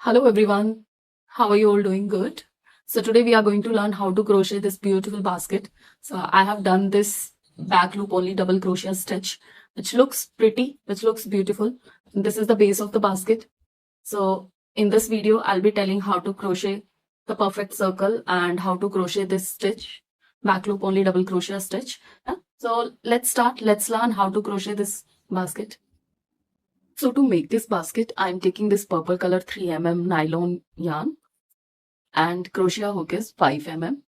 Hello everyone, how are you all doing? Good. So today we are going to learn how to crochet this beautiful basket. So I have done this back loop only double crochet stitch, which looks pretty, which looks beautiful. And this is the base of the basket. So in this video, I'll be telling how to crochet the perfect circle and how to crochet this stitch, back loop only double crochet stitch. So let's start. Let's learn how to crochet this basket. So to make this basket, I'm taking this purple color 3 mm nylon yarn and crochet hook is 5 mm.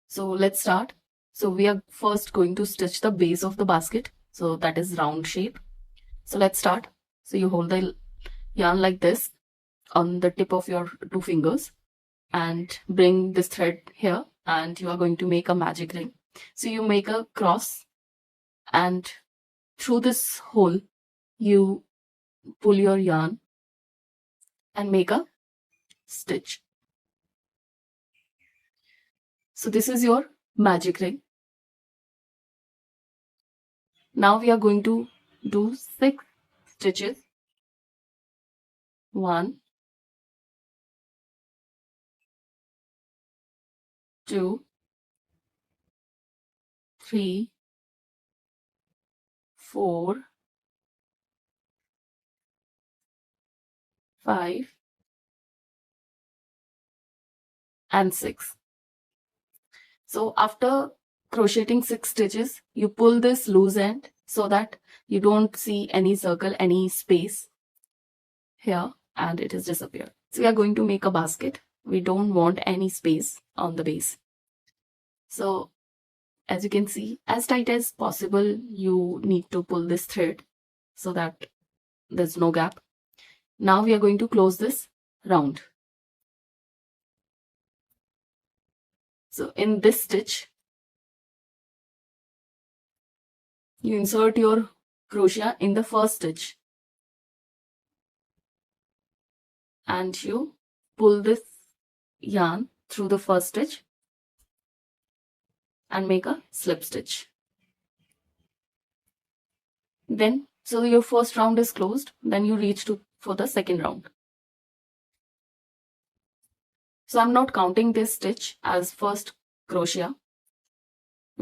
So let's start. So we are first going to stitch the base of the basket. So that is round shape. So let's start. So you hold the yarn like this on the tip of your two fingers and bring this thread here and you are going to make a magic ring. So you make a cross and through this hole you pull your yarn and make a stitch. So this is your magic ring. Now we are going to do 6 stitches. 1, 2, 3, 4, 5 and 6. So after crocheting 6 stitches, you pull this loose end so that you don't see any circle, any space here, and it has disappeared. So we are going to make a basket. We don't want any space on the base. So as you can see, as tight as possible, you need to pull this thread so that there's no gap. Now we are going to close this round. So in this stitch, you insert your crochet in the first stitch and you pull this yarn through the first stitch and make a slip stitch. Then, so your first round is closed, then you reach for the second round. So I'm not counting this stitch as first crochet.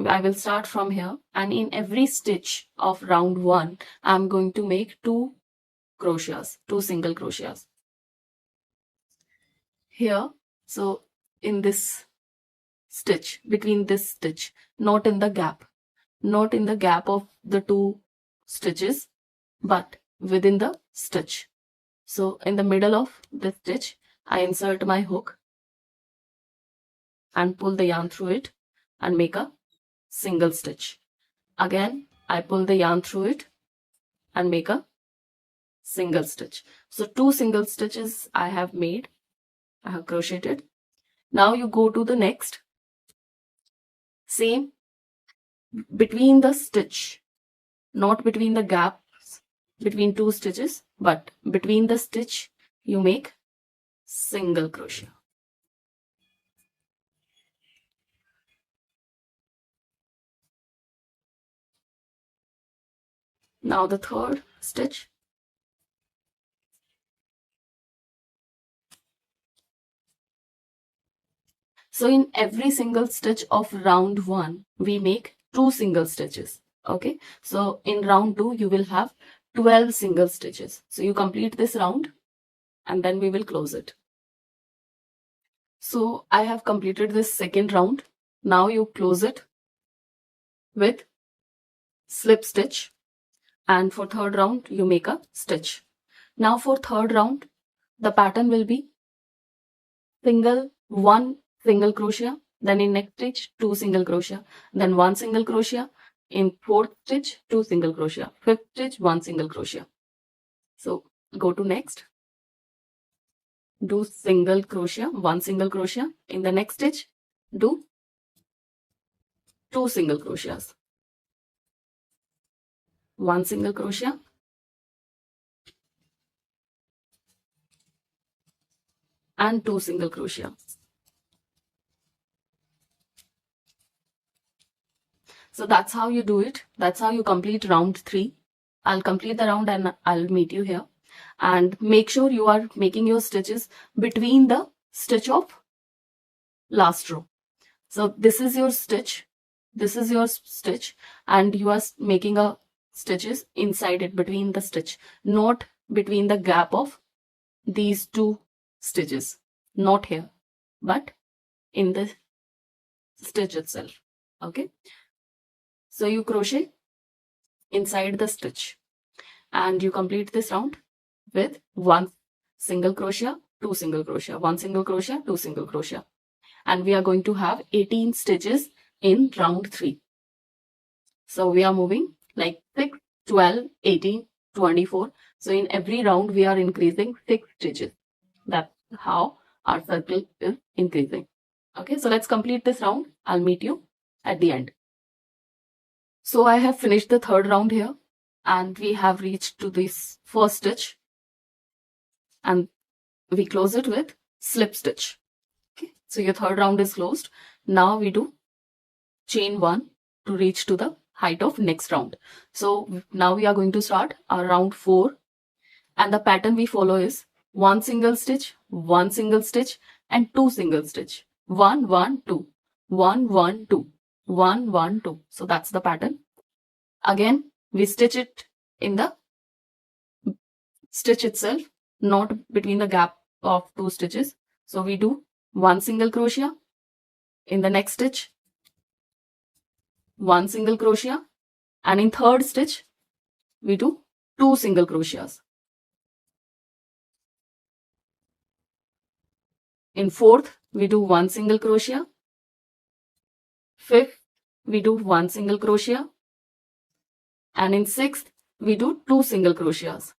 I will start from here, and in every stitch of round 1, I'm going to make 2 crochets, 2 single crochets. Here, so in this stitch, between this stitch, not in the gap of the 2 stitches, but within the stitch. So in the middle of the stitch, I insert my hook and pull the yarn through it and make a single stitch. Again, I pull the yarn through it and make a single stitch. So 2 single stitches I have made. I have crocheted. Now you go to the next. Same between the stitch, not between the gaps between 2 stitches, but between the stitch you make single crochet. Now the third stitch. So in every single stitch of round 1, we make 2 single stitches. Okay. So in round 2, you will have 12 single stitches. So you complete this round and then we will close it. So I have completed this second round. Now you close it with slip stitch. And for third round, you make a stitch. Now for third round, the pattern will be one single crochet, then in next stitch 2 single crochet, then 1 single crochet, in fourth stitch 2 single crochet, fifth stitch 1 single crochet. So go to next, do single crochet, 1 single crochet, in the next stitch do 2 single crochets, 1 single crochet, and 2 single crochet. So that's how you do it. That's how you complete round 3. I'll complete the round and I'll meet you here. and make sure you are making your stitches between the stitch of last row. So this is your stitch, this is your stitch, and you are making a stitches inside it, between the stitch, not between the gap of these two stitches, not here, but in the stitch itself. Okay, so you crochet inside the stitch and you complete this round with 1 single crochet, 2 single crochet, 1 single crochet, 2 single crochet, and we are going to have 18 stitches in round 3. So we are moving like 6, 12, 18, 24. So in every round we are increasing 6 stitches. That's how our circle is increasing. Okay, so let's complete this round. I'll meet you at the end. So I have finished the third round here and we have reached to this first stitch and we close it with slip stitch. Okay, so your third round is closed. Now we do chain 1 to reach to the height of next round. So now we are going to start our round 4 and the pattern we follow is 1 single stitch, 1 single stitch and 2 single stitch. 1, 1, 2, 1, 1, 2, 1, 1, 2. So that's the pattern. Again, we stitch it in the stitch itself, not between the gap of 2 stitches. So we do 1 single crochet in the next stitch, 1 single crochet, and in third stitch we do 2 single crochets. In fourth we do 1 single crochet, fifth we do 1 single crochet, and in sixth we do 2 single crochets.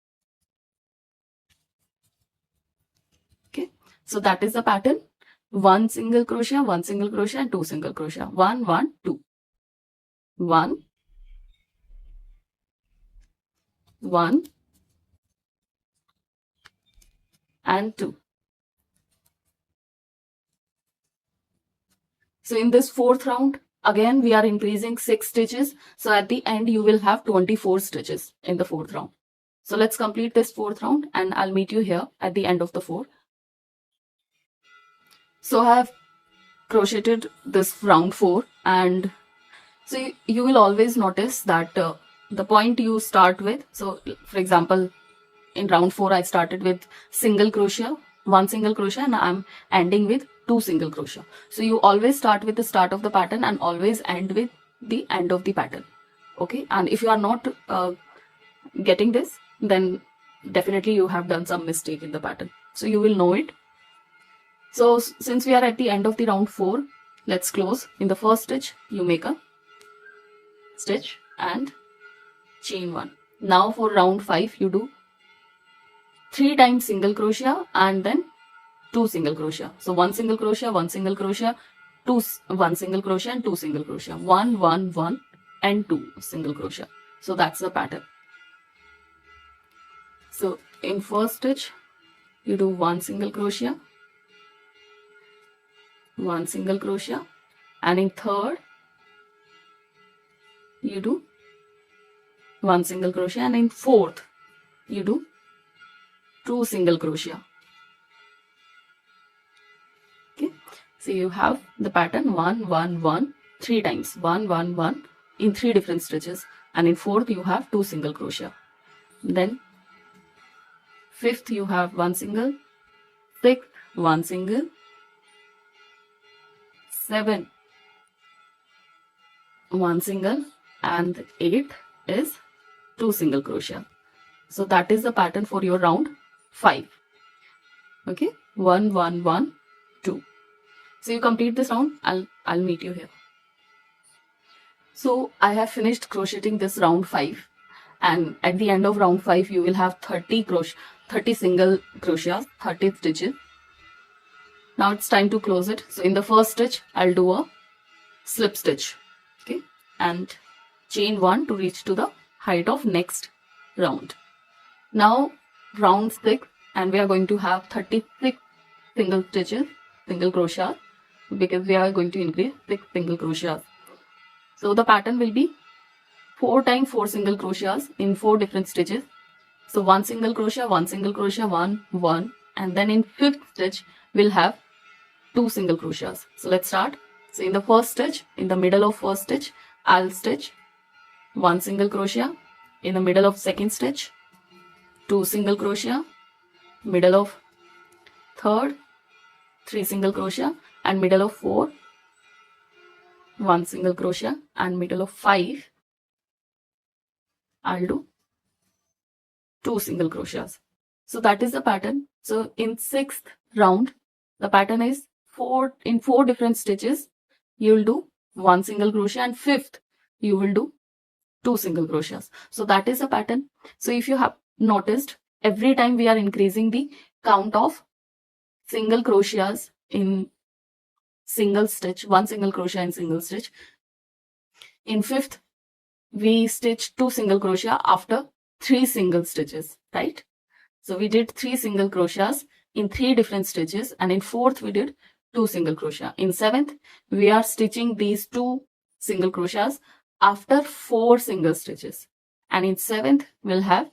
Okay, so that is the pattern. 1 single crochet, 1 single crochet and 2 single crochet. 1, 1, 2, 1, 1 and 2. So in this fourth round, again we are increasing 6 stitches. So at the end you will have 24 stitches in the fourth round. So let's complete this fourth round and I'll meet you here at the end of the 4. So I have crocheted this round 4 and so you will always notice that the point you start with, so for example in round 4 I started with single crochet, 1 single crochet, and I'm ending with 2 single crochet. So you always start with the start of the pattern and always end with the end of the pattern. Okay, and if you are not getting this, then definitely you have done some mistake in the pattern. So you will know it. So since we are at the end of the round 4, let's close. In the first stitch you make a stitch and chain 1. Now for round 5 you do 3 times single crochet and then 2 single crochet. So 1 single crochet, 1 single crochet, 1 single crochet and 2 single crochet. 1, 1, 1 and 2 single crochet. So that's the pattern. So in first stitch you do 1 single crochet, 1 single crochet, and in third you do 1 single crochet, and in fourth you do 2 single crochet. Okay, so you have the pattern 1, 1, 1 3 times, 1, 1, 1 in 3 different stitches, and in fourth you have 2 single crochet. Then fifth you have 1 single, sixth 1 single, 7 1 single, and 8th is 2 single crochet. So that is the pattern for your round 5. Okay, 1, 1, 1, 2. So you complete this round. I'll meet you here. So I have finished crocheting this round 5, and at the end of round 5 you will have 30 single crochets, 30 stitches. Now it's time to close it. So in the first stitch I'll do a slip stitch, okay, and chain 1 to reach to the height of next round. Now round 6, and we are going to have 36 single stitches, single crochet, because we are going to increase 6 single crochets. So the pattern will be 4 times 4 single crochets in 4 different stitches, So one single crochet, one, and then in fifth stitch we'll have 2 single crochets. So let's start. So in the first stitch, in the middle of first stitch, I'll stitch 1 single crochet. In the middle of second stitch, 2 single crochet. Middle of third, 3 single crochet, and middle of 4, 1 single crochet, and middle of 5, I'll do 2 single crochets. So that is the pattern. So in sixth round, the pattern is 4 different stitches. You will do 1 single crochet, and fifth you will do 2 single crochets. So that is the pattern. So if you have noticed, every time we are increasing the count of single crochets in single stitch, 1 single crochet in single stitch. In fifth, we stitch 2 single crochet after 3 single stitches, right? So we did 3 single crochets in 3 different stitches, and in fourth we did 2 single crochet. In seventh, we are stitching these 2 single crochets after 4 single stitches, and in seventh we'll have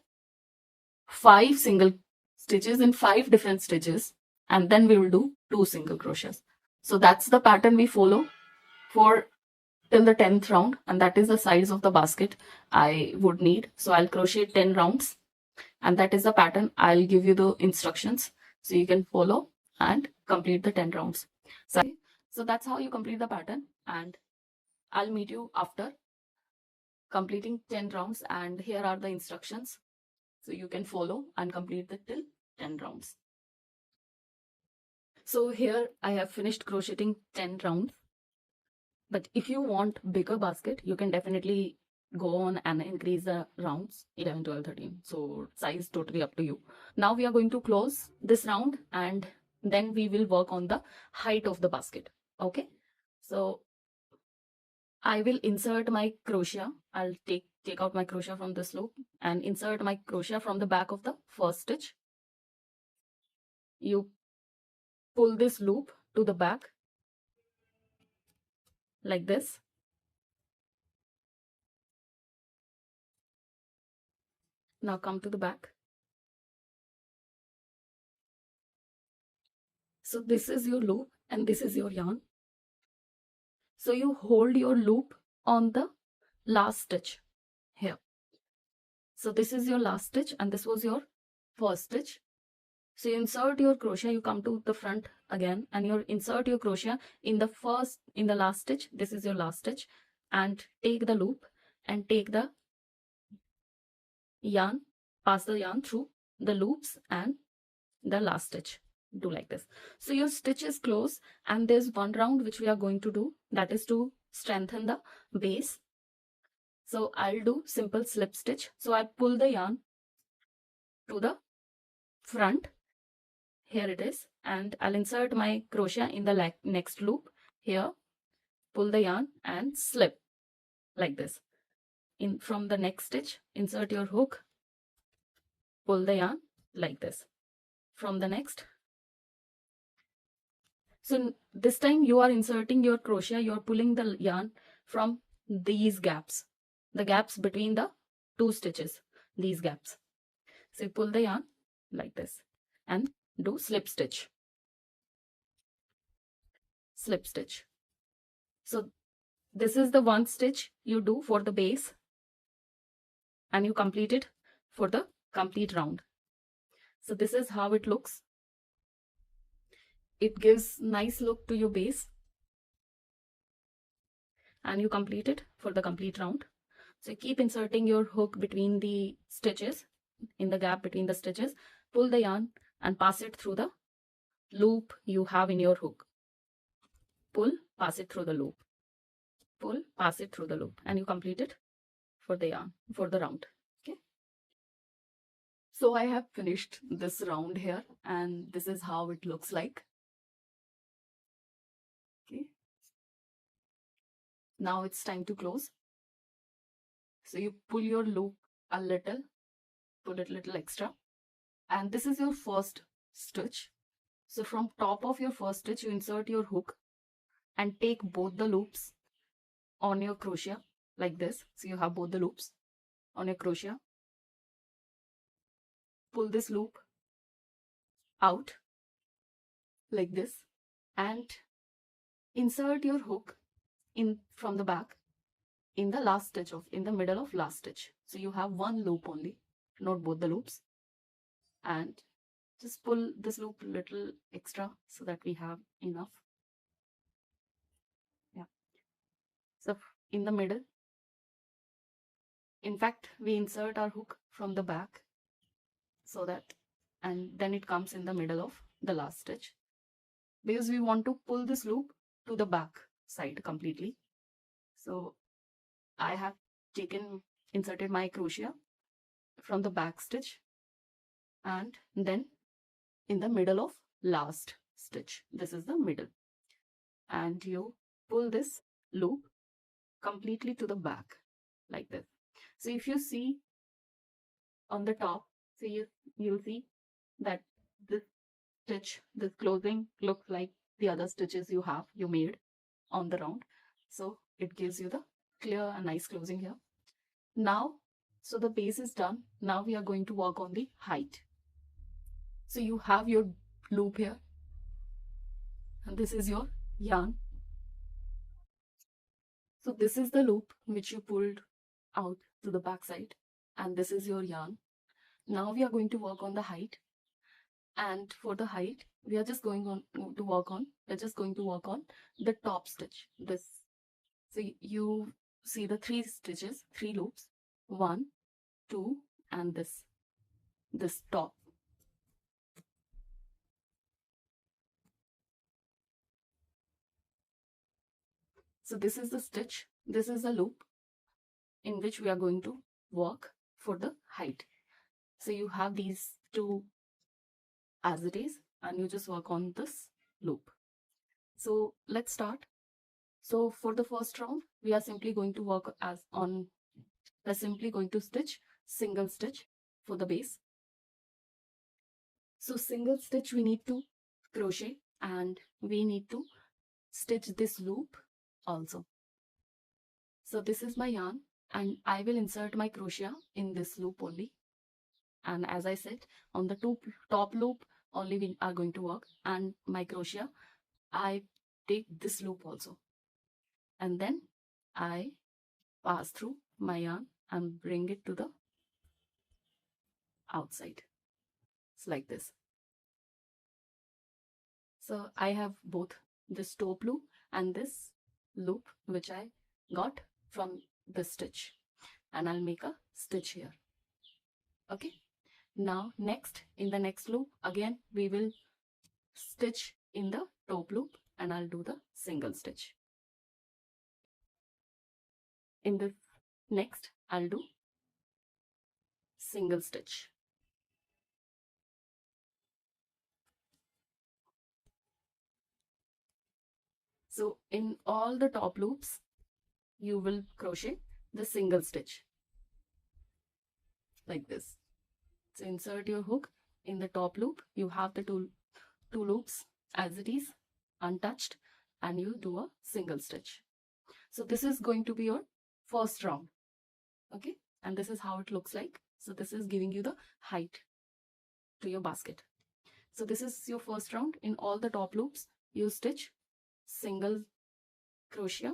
5 single stitches in 5 different stitches, and then we will do 2 single crochets. So that's the pattern we follow for till the 10th round, and that is the size of the basket I would need. So I'll crochet 10 rounds, and that is the pattern. I'll give you the instructions so you can follow and complete the 10 rounds. So that's how you complete the pattern, and I'll meet you after completing 10 rounds, and here are the instructions so you can follow and complete the till 10 rounds. So here I have finished crocheting 10 rounds. But if you want bigger basket, you can definitely go on and increase the rounds 11, 12, 13. So size totally up to you. Now we are going to close this round, and then we will work on the height of the basket. Okay. So I will insert my crochet. I'll take out my crochet from this loop and insert my crochet from the back of the first stitch. You pull this loop to the back like this. Now come to the back. So this is your loop and this is your yarn. So you hold your loop on the last stitch here. So this is your last stitch and this was your first stitch. So you insert your crochet, you come to the front again and you insert your crochet in the last stitch. This is your last stitch, and take the loop and take the yarn, pass the yarn through the loops and the last stitch. Do like this. So your stitch is closed, and there's one round which we are going to do, that is to strengthen the base. So I'll do simple slip stitch. So I pull the yarn to the front. Here it is, and I'll insert my crochet in the next loop here, pull the yarn and slip like this. In from the next stitch, insert your hook, pull the yarn like this. From the next, so this time you are inserting your crochet, you are pulling the yarn from these gaps, the gaps between the 2 stitches, these gaps. So you pull the yarn like this and do slip stitch. Slip stitch. So this is the one stitch you do for the base, and you complete it for the complete round. So this is how it looks. It gives nice look to your base, and you complete it for the complete round. So keep inserting your hook between the stitches, in the gap between the stitches, pull the yarn and pass it through the loop you have in your hook. Pull, pass it through the loop. Pull, pass it through the loop, and you complete it for the yarn, for the round. Okay. So I have finished this round here, and this is how it looks like. Okay. Now it's time to close. So you pull your loop a little, pull it a little extra, and this is your first stitch. So from top of your first stitch, you insert your hook and take both the loops on your crochet like this. So you have both the loops on your crochet. pull this loop out like this and insert your hook in from the back in the last stitch of in the middle of last stitch. So you have one loop only, not both the loops, and just pull this loop a little extra so that we have enough. Yeah. So in the middle, in fact, we insert our hook from the back so that, and then it comes in the middle of the last stitch because we want to pull this loop to the back side completely. So I have inserted my crochet from the back stitch and then in the middle of last stitch. This is the middle. And you pull this loop completely to the back like this. So if you see on the top, so you'll see that this stitch, this closing looks like the other stitches you made on the round. So it gives you the clear and nice closing here. Now, so the base is done. Now we are going to work on the height. So you have your loop here and this is your yarn. So this is the loop which you pulled out to the back side and this is your yarn. Now we are going to work on the height, and for the height we are just going to work on the top stitch. This, so you see the three stitches, three loops, 1, 2 and this top. So this is the stitch, this is the loop in which we are going to work for the height. So you have these two as it is and you just work on this loop. So let's start. So for the first round we are simply going to work we're simply going to stitch single stitch for the base. So single stitch we need to crochet and we need to stitch this loop also. So this is my yarn and I will insert my crochet in this loop only. And as I said, on the top loop only we are going to work, and my crochet, I take this loop also. And then I pass through my yarn and bring it to the outside. It's like this. So I have both this top loop and this loop which I got from the stitch, and I'll make a stitch here. Okay. Now next, in the next loop again we will stitch in the top loop and I'll do the single stitch. In the next I'll do single stitch. So in all the top loops you will crochet the single stitch like this. So insert your hook in the top loop, you have the two loops as it is untouched and you do a single stitch. So this is going to be your first round. Okay, and this is how it looks like. So this is giving you the height to your basket. So this is your first round. In all the top loops you stitch single crochet,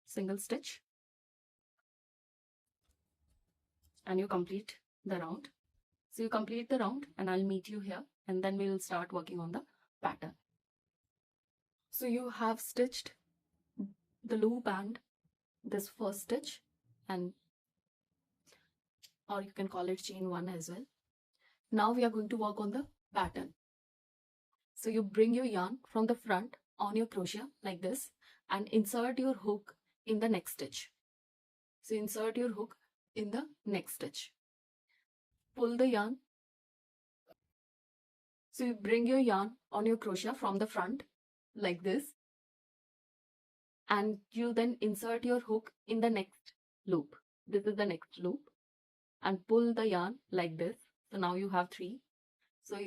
single stitch, and you complete the round. So you complete the round and I'll meet you here and then we'll start working on the pattern. So you have stitched the loop and this first stitch, and or you can call it chain 1 as well. Now we are going to work on the pattern. So you bring your yarn from the front on your crochet like this and insert your hook in the next stitch. So insert your hook in the next stitch. Pull the yarn. So you bring your yarn on your crochet from the front like this and you then insert your hook in the next loop. This is the next loop, and pull the yarn like this. So now you have 3. So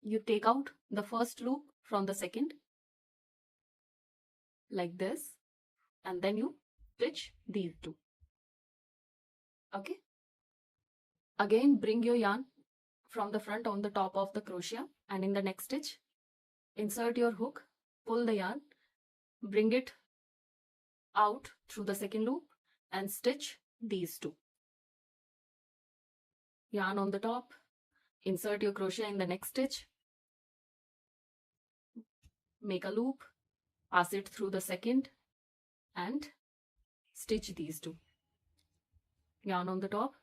you take out the first loop from the second like this and then you stitch these two. Okay, again bring your yarn from the front on the top of the crochet, and in the next stitch, insert your hook, pull the yarn, bring it out through the second loop and stitch these two. Yarn on the top, insert your crochet in the next stitch, make a loop, pass it through the second and stitch these two. Yarn on the top,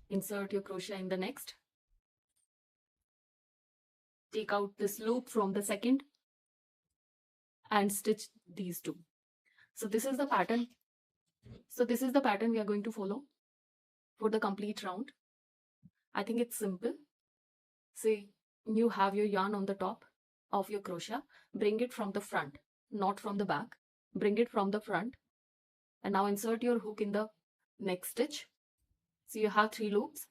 insert your crochet in the next, take out this loop from the second and stitch these two. So this is the pattern. So this is the pattern we are going to follow for the complete round. I think it's simple. See, you have your yarn on the top of your crochet, bring it from the front, not from the back. Bring it from the front and now insert your hook in the next stitch. So you have 3 loops.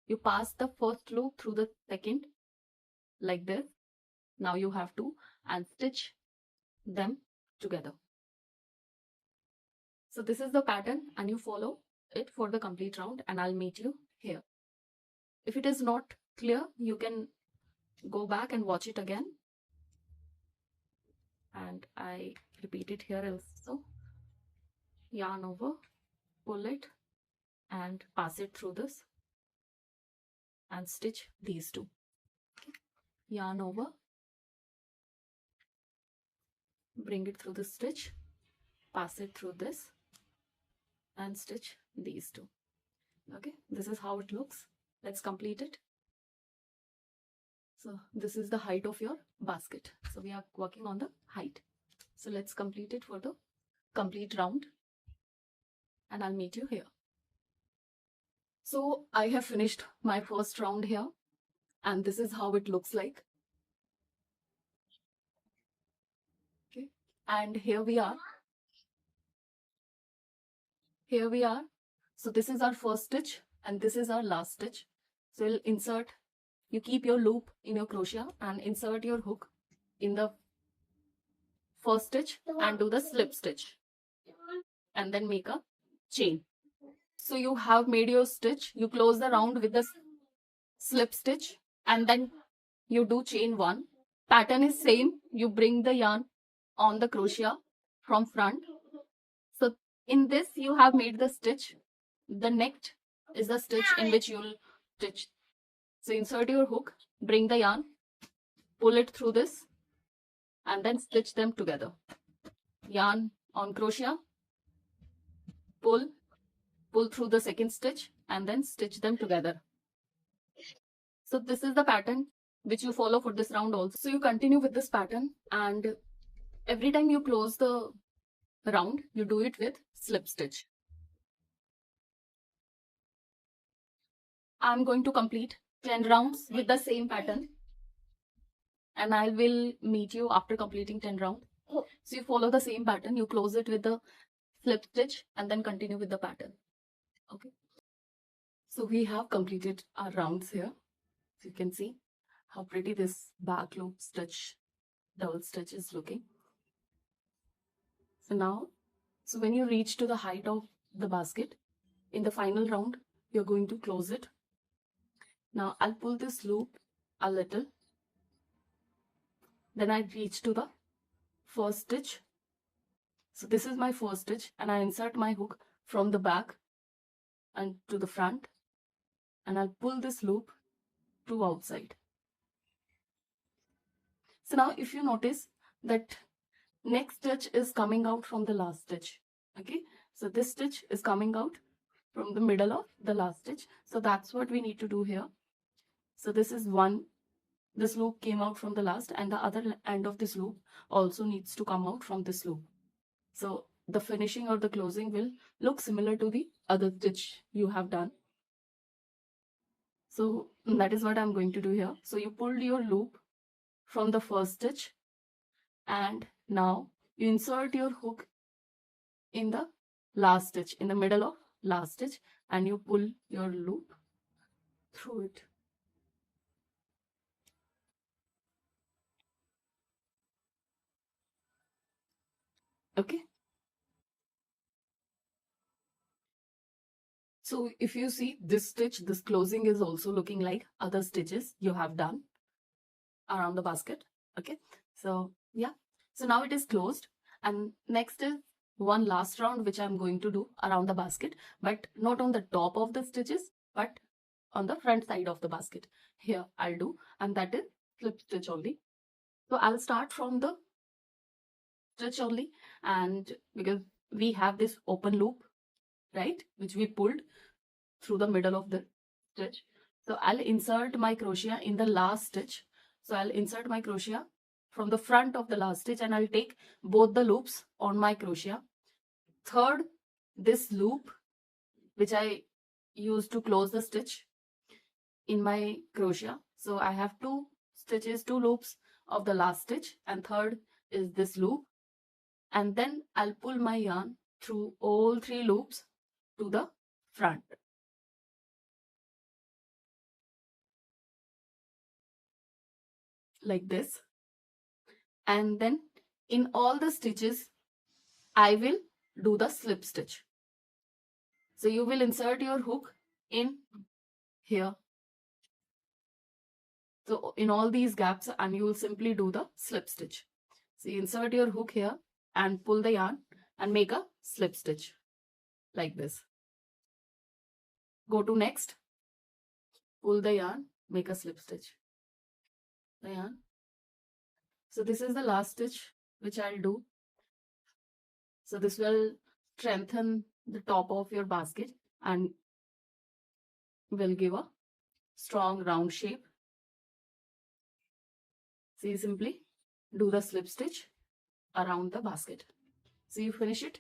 You pass the first loop through the second like this. Now you have to and stitch them together. So this is the pattern and you follow it for the complete round, and I'll meet you here. If it is not clear, you can go back and watch it again. And I repeat it here also. Yarn over, pull it and pass it through this and stitch these two. Okay. Yarn over, bring it through the stitch, pass it through this and stitch these two. Okay, this is how it looks. Let's complete it. So this is the height of your basket. So we are working on the height. So let's complete it for the complete round and I'll meet you here. So I have finished my first round here and this is how it looks like. Okay, and here we are. Here we are. So this is our first stitch and this is our last stitch. So you'll insert, you keep your loop in your crochet and insert your hook in the first stitch and do the slip stitch and then make a chain. So you have made your stitch, you close the round with the slip stitch and then you do chain 1. Pattern is same, you bring the yarn on the crochet from front. So in this you have made the stitch. The next is the stitch in which you will stitch. So insert your hook, bring the yarn, pull it through this and then stitch them together. Yarn on crochet, pull through the second stitch and then stitch them together. So this is the pattern which you follow for this round also. So you continue with this pattern and every time you close the round, you do it with slip stitch. I'm going to complete 10 rounds with the same pattern and I will meet you after completing 10 rounds. So you follow the same pattern, you close it with the slip stitch and then continue with the pattern. Okay. So we have completed our rounds here. So you can see how pretty this back loop stitch, double stitch is looking. So now, so when you reach to the height of the basket, in the final round, you're going to close it. Now I'll pull this loop a little. Then I reach to the first stitch. So this is my first stitch and I insert my hook from the back and to the front and I'll pull this loop to outside. So now if you notice that next stitch is coming out from the last stitch. Okay, so this stitch is coming out from the middle of the last stitch. So that's what we need to do here. So this is one, this loop came out from the last and the other end of this loop also needs to come out from this loop. So the finishing or the closing will look similar to the other stitch you have done. So that is what I'm going to do here. So you pulled your loop from the first stitch and now you insert your hook in the last stitch, in the middle of last stitch, and you pull your loop through it. Okay. So if you see this stitch, this closing is also looking like other stitches you have done around the basket. Okay, so yeah, so now it is closed, and next is one last round which I'm going to do around the basket, but not on the top of the stitches, but on the front side of the basket. Here I'll do, and that is slip stitch only. So I'll start from the stitch only, and because we have this open loop, right, which we pulled through the middle of the stitch. So I'll insert my crochet in the last stitch. So I'll insert my crochet from the front of the last stitch, and I'll take both the loops on my crochet. Third, this loop which I use to close the stitch in my crochet. So I have two stitches, two loops of the last stitch, and third is this loop. And then I'll pull my yarn through all three loops to the front. Like this. And then in all the stitches, I will do the slip stitch. So you will insert your hook in here. So in all these gaps, and you will simply do the slip stitch. So you insert your hook here and pull the yarn and make a slip stitch like this. Go to next, pull the yarn, make a slip stitch. The yarn. So this is the last stitch which I'll do. So this will strengthen the top of your basket and will give a strong round shape. So you simply do the slip stitch around the basket. So you finish it,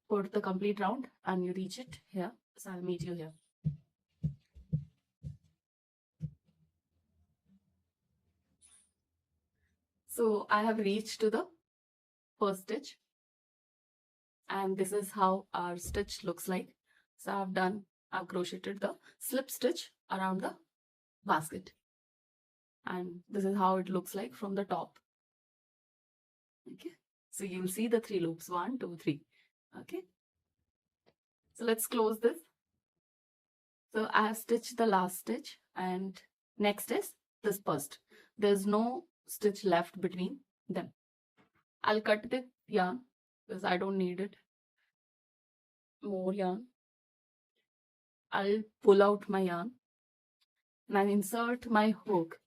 put the complete round, and you reach it here. So I'll meet you here. So I have reached to the first stitch, and this is how our stitch looks like. So I've crocheted the slip stitch around the basket, and this is how it looks like from the top. Okay, so you'll see the three loops, 1, 2, 3. Okay, so let's close this. So I have stitched the last stitch, and next is this first. There's no stitch left between them. I'll cut the yarn because I don't need it. More yarn. I'll pull out my yarn and I'll insert my hook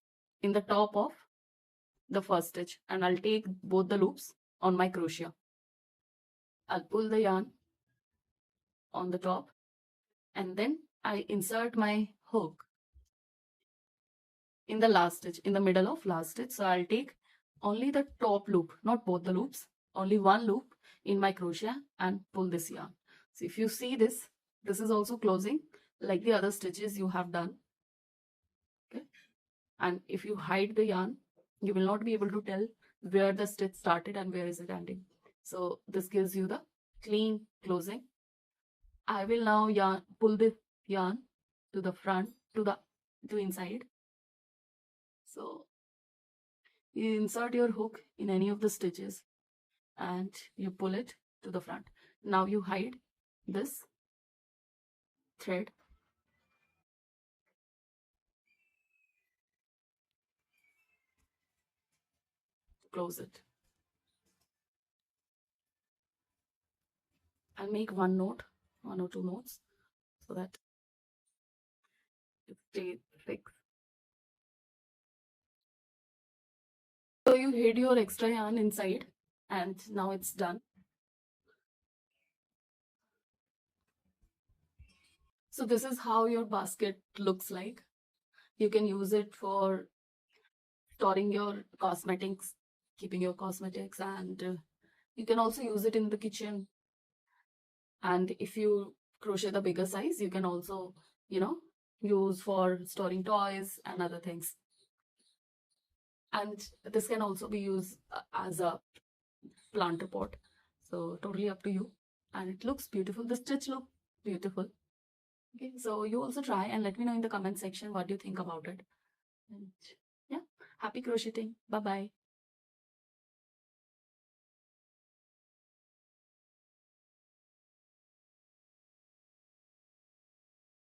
in the top of the first stitch, and I'll take both the loops on my crochet. I'll pull the yarn on the top, and then I insert my hook in the last stitch, in the middle of last stitch. So I'll take only the top loop, not both the loops, only one loop in my crochet, and pull this yarn. So if you see this, this is also closing like the other stitches you have done. Okay, and if you hide the yarn, you will not be able to tell where the stitch started and where is it ending. So this gives you the clean closing. I will now pull the yarn to the front, to inside. So you insert your hook in any of the stitches and you pull it to the front. Now you hide this thread. Close it. I'll make one or two notes, so that it stays fixed. So you hid your extra yarn inside, and now it's done. So this is how your basket looks like. You can use it for storing your cosmetics, keeping your cosmetics, and you can also use it in the kitchen. And if you crochet the bigger size, you can also, use for storing toys and other things. And this can also be used as a planter pot. So totally up to you. And it looks beautiful. The stitch looks beautiful. Okay, so you also try and let me know in the comment section what you think about it. And yeah, happy crocheting. Bye bye.